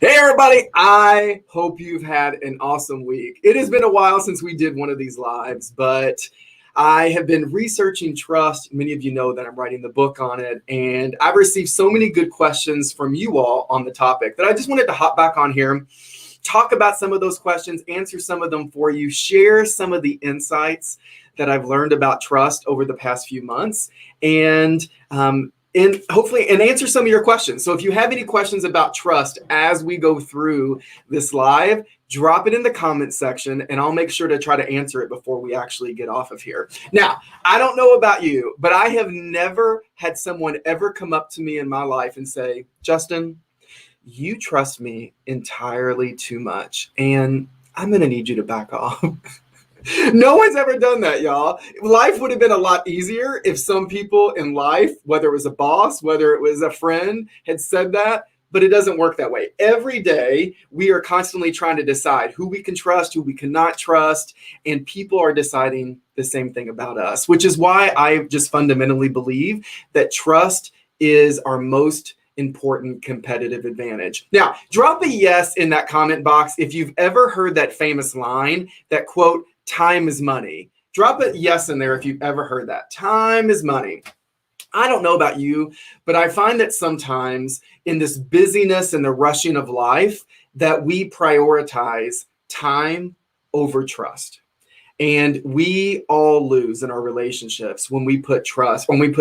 Hey everybody, I hope you've had an awesome week. It has been a while since we did one of these lives, but I have been researching trust. Many of you know that I'm writing the book on it, and I've received so many good questions from you all on the topic that I just wanted to hop back on here, talk about some of those questions, answer some of them for you, share some of the insights that I've learned about trust over the past few months, and hopefully answer some of your questions. So if you have any questions about trust as we go through this live, drop it in the comment section and I'll make sure to try to answer it before we actually get off of here. Now, I don't know about you, but I have never had someone ever come up to me in my life and say, Justin, you trust me entirely too much and I'm going to need you to back off. No one's ever done that, y'all. Life would have been a lot easier if some people in life, whether it was a boss, whether it was a friend, had said that, but it doesn't work that way. Every day, we are constantly trying to decide who we can trust, who we cannot trust, and people are deciding the same thing about us, which is why I just fundamentally believe that trust is our most important competitive advantage. Now, drop a yes in that comment box if you've ever heard that famous line, that quote, time is money. Drop a yes in there if you've ever heard that. Time is money. I don't know about you, but I find that sometimes in this busyness and the rushing of life that we prioritize time over trust. And we all lose in our relationships when we put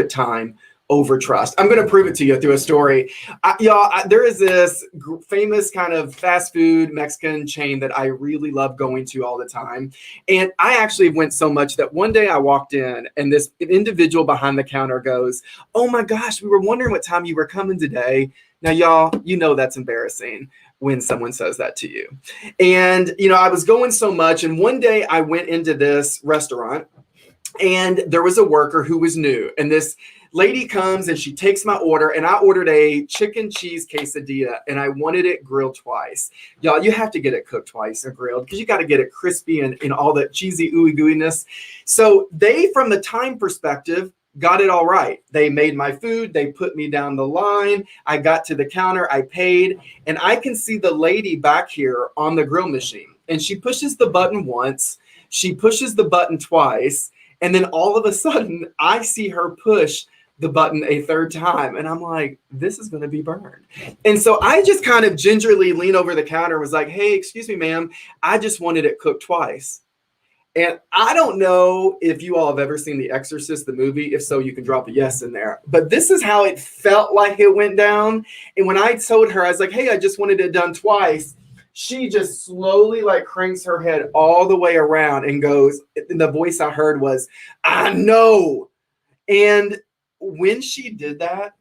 time over trust. I'm going to prove it to you through a story. There is this famous kind of fast food Mexican chain that I really love going to all the time. And I actually went so much that one day I walked in and this individual behind the counter goes, "Oh my gosh, we were wondering what time you were coming today." Now, y'all, you know that's embarrassing when someone says that to you. And, I was going so much. And one day I went into this restaurant and there was a worker who was new. And this lady comes and she takes my order, and I ordered a chicken cheese quesadilla and I wanted it grilled twice. Y'all, you have to get it cooked twice or grilled because you got to get it crispy and all that cheesy ooey gooiness. So they, from the time perspective, got it all right. They made my food. They put me down the line. I got to the counter. I paid. And I can see the lady back here on the grill machine. And she pushes the button once. She pushes the button twice. And then all of a sudden, I see her push the button a third time. And I'm like, this is going to be burned. And so I just kind of gingerly leaned over the counter and was like, "Hey, excuse me, ma'am. I just wanted it cooked twice." And I don't know if you all have ever seen The Exorcist, the movie. If so, you can drop a yes in there. But this is how it felt like it went down. And when I told her, I was like, "Hey, I just wanted it done twice," she just slowly cranks her head all the way around and goes, and the voice I heard was, "I know." And when she did that,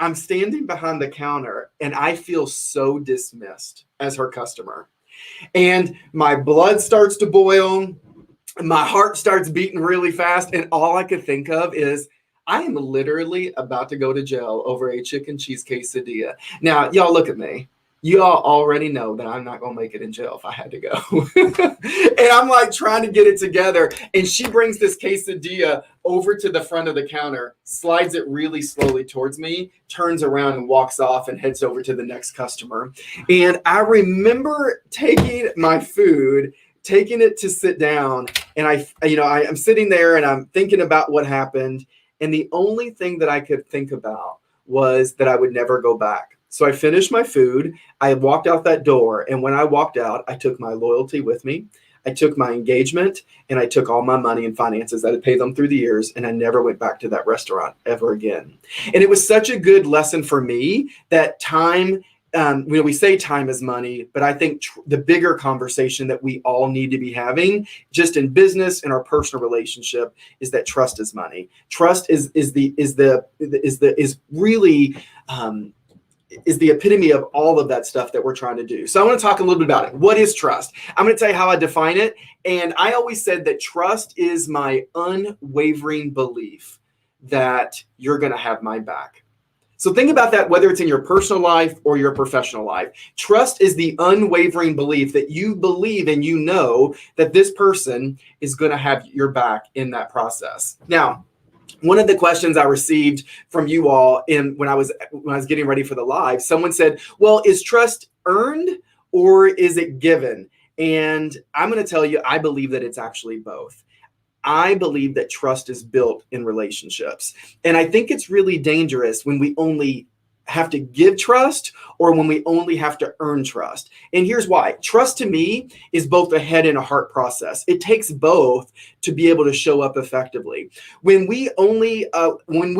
I'm standing behind the counter and I feel so dismissed as her customer. And my blood starts to boil. My heart starts beating really fast. And all I could think of is, I am literally about to go to jail over a chicken cheese quesadilla. Now, y'all look at me. You all already know that I'm not going to make it in jail if I had to go. And I'm trying to get it together. And she brings this quesadilla over to the front of the counter, slides it really slowly towards me, turns around and walks off and heads over to the next customer. And I remember taking my food, taking it to sit down. And I'm sitting there and I'm thinking about what happened. And the only thing that I could think about was that I would never go back. So I finished my food. I walked out that door. And when I walked out, I took my loyalty with me. I took my engagement and I took all my money and finances that had paid them through the years. And I never went back to that restaurant ever again. And it was such a good lesson for me that time, we say time is money, but I think the bigger conversation that we all need to be having just in business and our personal relationship is that trust is money. Trust is really is the epitome of all of that stuff that we're trying to do. So I want to talk a little bit about it. What is trust? I'm going to tell you how I define it. And I always said that trust is my unwavering belief that you're going to have my back. So think about that, whether it's in your personal life or your professional life. Trust is the unwavering belief that you believe and you know that this person is going to have your back in that process. Now, One of the questions I received from you all when I was getting ready for the live, someone said, well, is trust earned or is it given? And I'm going to tell you, I believe that it's actually both. I believe that trust is built in relationships. And I think it's really dangerous when we only have to give trust or when we only have to earn trust. And here's why. Trust to me is both a head and a heart process. It takes both to be able to show up effectively. When we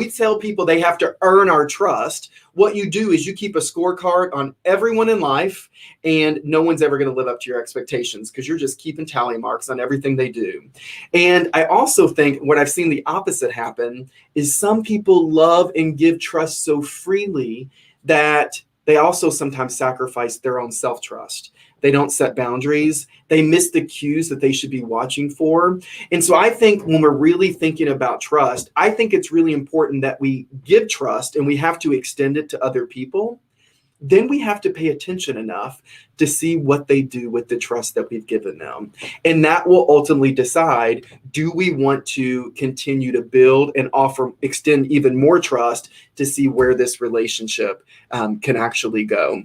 tell people they have to earn our trust, what you do is you keep a scorecard on everyone in life, and no one's ever going to live up to your expectations because you're just keeping tally marks on everything they do. And I also think what I've seen the opposite happen is some people love and give trust so freely that they also sometimes sacrifice their own self-trust. They don't set boundaries. They miss the cues that they should be watching for. And so I think when we're really thinking about trust, I think it's really important that we give trust and we have to extend it to other people. Then we have to pay attention enough to see what they do with the trust that we've given them. And that will ultimately decide, do we want to continue to build and extend even more trust to see where this relationship can actually go.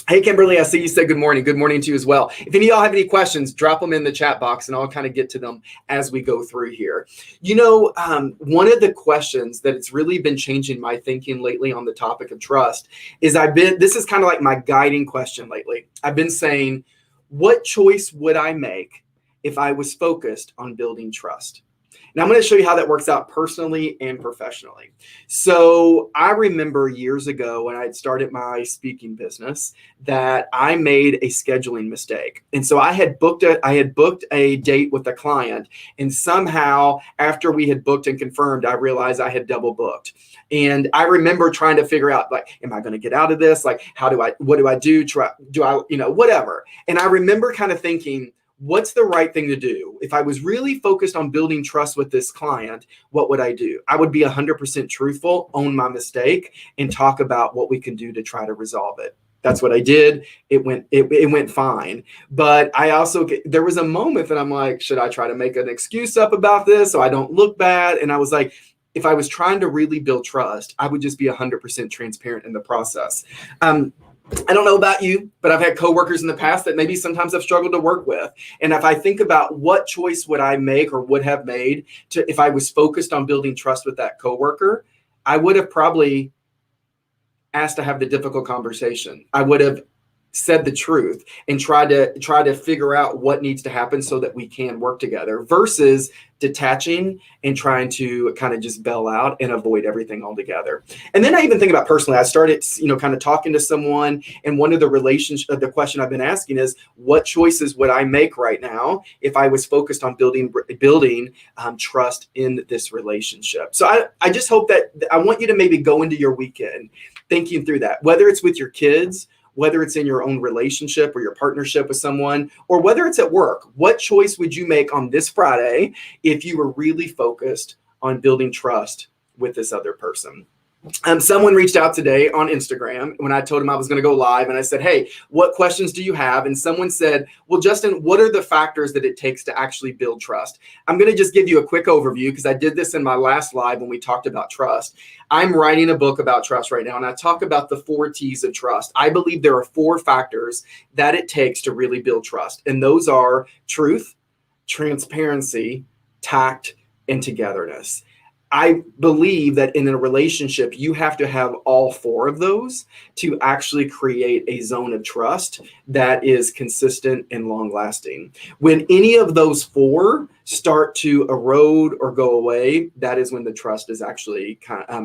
Hey, Kimberly, I see you said good morning. Good morning to you as well. If any of y'all have any questions, drop them in the chat box and I'll kind of get to them as we go through here. You know, one of the questions that it's really been changing my thinking lately on the topic of trust is this is kind of like my guiding question lately. I've been saying, what choice would I make if I was focused on building trust? Now I'm going to show you how that works out personally and professionally. So I remember years ago when I had started my speaking business that I made a scheduling mistake. And so I had booked a date with a client, and somehow after we had booked and confirmed, I realized I had double booked. And I remember trying to figure out, like, am I going to get out of this? Like, what do I do? Whatever. And I remember kind of thinking, what's the right thing to do? If I was really focused on building trust with this client, what would I do? I would be 100% truthful, own my mistake, and talk about what we can do to try to resolve it. That's what I did. It went fine. But there was a moment that I'm like, should I try to make an excuse up about this so I don't look bad? And I was like, if I was trying to really build trust, I would just be 100% transparent in the process. I don't know about you, but I've had coworkers in the past that maybe sometimes I've struggled to work with. And if I think about what choice would I make or would have made if I was focused on building trust with that coworker, I would have probably asked to have the difficult conversation. I would have said the truth and try to figure out what needs to happen so that we can work together versus detaching and trying to kind of just bail out and avoid everything altogether. And then I even think about personally, I started, kind of talking to someone, and one of the question I've been asking is, what choices would I make right now if I was focused on building trust in this relationship? So I just hope that I want you to maybe go into your weekend thinking through that, whether it's with your kids, whether it's in your own relationship or your partnership with someone, or whether it's at work. What choice would you make on this Friday if you were really focused on building trust with this other person? Someone reached out today on Instagram when I told him I was going to go live, and I said, hey, what questions do you have? And someone said, well, Justin, what are the factors that it takes to actually build trust? I'm going to just give you a quick overview because I did this in my last live when we talked about trust. I'm writing a book about trust right now, and I talk about the 4 T's of trust. I believe there are 4 factors that it takes to really build trust, and those are truth, transparency, tact, and togetherness. I believe that in a relationship, you have to have all 4 of those to actually create a zone of trust that is consistent and long lasting. When any of those 4 start to erode or go away, that is when the trust is actually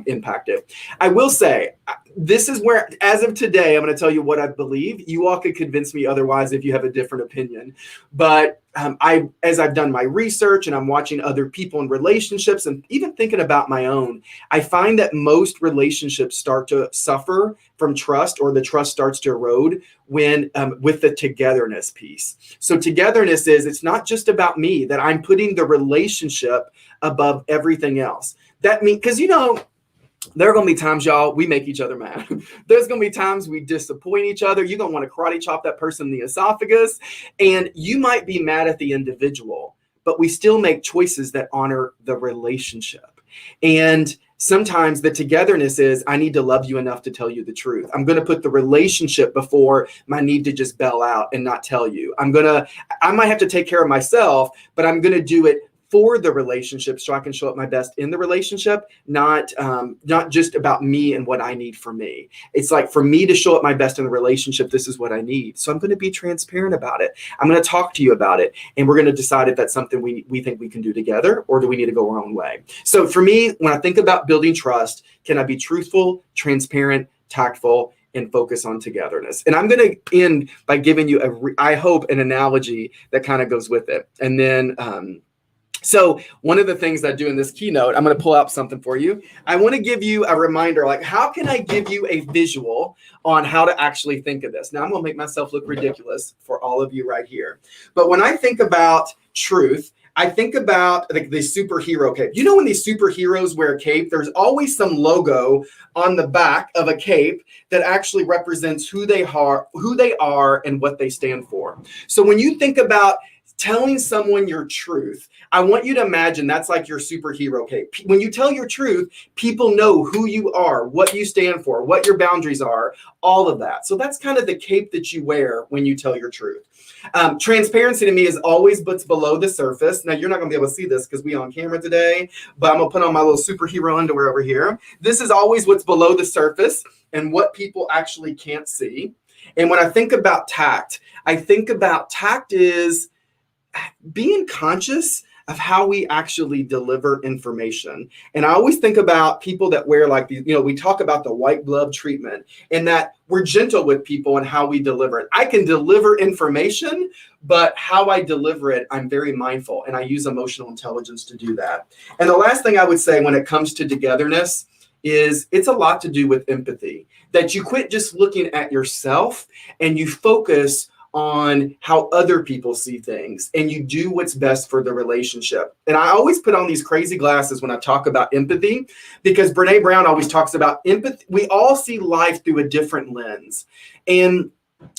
impacted. I will say, this is where, as of today, I'm going to tell you what I believe. You all could convince me otherwise if you have a different opinion. But as I've done my research and I'm watching other people in relationships and even thinking about my own, I find that most relationships start to suffer from trust, or the trust starts to erode when with the togetherness piece. So togetherness it's not just about me, that I'm putting the relationship above everything else. That means, because there are going to be times, y'all, we make each other mad. There's going to be times we disappoint each other. You're going to want to karate chop that person in the esophagus. And you might be mad at the individual, but we still make choices that honor the relationship. And sometimes the togetherness is, I need to love you enough to tell you the truth. I'm going to put the relationship before my need to just bail out and not tell you. I might have to take care of myself, but I'm going to do it for the relationship so I can show up my best in the relationship, not just about me and what I need for me. It's like, for me to show up my best in the relationship, this is what I need. So I'm going to be transparent about it. I'm going to talk to you about it. And we're going to decide if that's something we think we can do together, or do we need to go our own way. So for me, when I think about building trust, can I be truthful, transparent, tactful, and focus on togetherness? And I'm going to end by giving you, I hope, an analogy that kind of goes with it. And then, so one of the things I do in this keynote, I'm going to pull out something for you. I want to give you a reminder, like, how can I give you a visual on how to actually think of this? Now, I'm going to make myself look ridiculous for all of you right here. But when I think about truth, I think about like the superhero cape. You know, when these superheroes wear a cape, there's always some logo on the back of a cape that actually represents who they are, and what they stand for. So when you think about telling someone your truth, I want you to imagine that's like your superhero cape. When you tell your truth, people know who you are, what you stand for, what your boundaries are, all of that. So that's kind of the cape that you wear when you tell your truth. Transparency to me is always what's below the surface. Now, you're not going to be able to see this because we're on camera today, but I'm going to put on my little superhero underwear over here. This is always what's below the surface and what people actually can't see. And when I think about tact, is being conscious of how we actually deliver information. And I always think about people that wear like these, we talk about the white glove treatment, and that we're gentle with people and how we deliver it. I can deliver information, but how I deliver it, I'm very mindful, and I use emotional intelligence to do that. And the last thing I would say when it comes to togetherness is it's a lot to do with empathy, that you quit just looking at yourself and you focus on how other people see things, and you do what's best for the relationship. And I always put on these crazy glasses when I talk about empathy, because Brene Brown always talks about empathy. We all see life through a different lens. And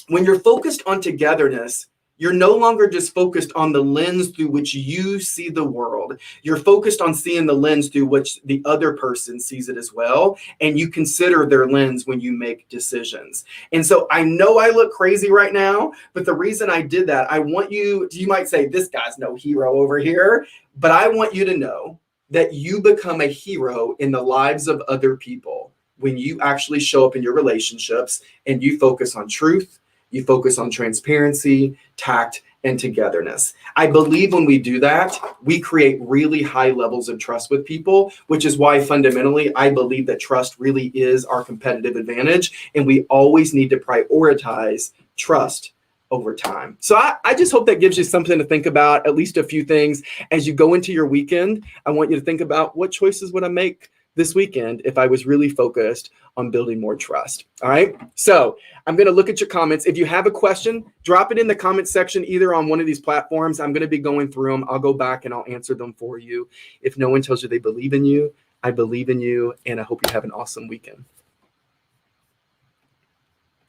when you're focused on togetherness, you're no longer just focused on the lens through which you see the world. You're focused on seeing the lens through which the other person sees it as well. And you consider their lens when you make decisions. And so I know I look crazy right now, but the reason I did that, I want you might say, this guy's no hero over here, but I want you to know that you become a hero in the lives of other people when you actually show up in your relationships and you focus on truth. You focus on transparency, tact, and togetherness. I believe when we do that, we create really high levels of trust with people, which is why fundamentally I believe that trust really is our competitive advantage, and we always need to prioritize trust over time. So I just hope that gives you something to think about, at least a few things. As you go into your weekend, I want you to think about, what choices would I make this weekend if I was really focused on building more trust? All right. So I'm going to look at your comments. If you have a question, drop it in the comment section, either on one of these platforms. I'm going to be going through them. I'll go back and I'll answer them for you. If no one tells you they believe in you, I believe in you, and I hope you have an awesome weekend.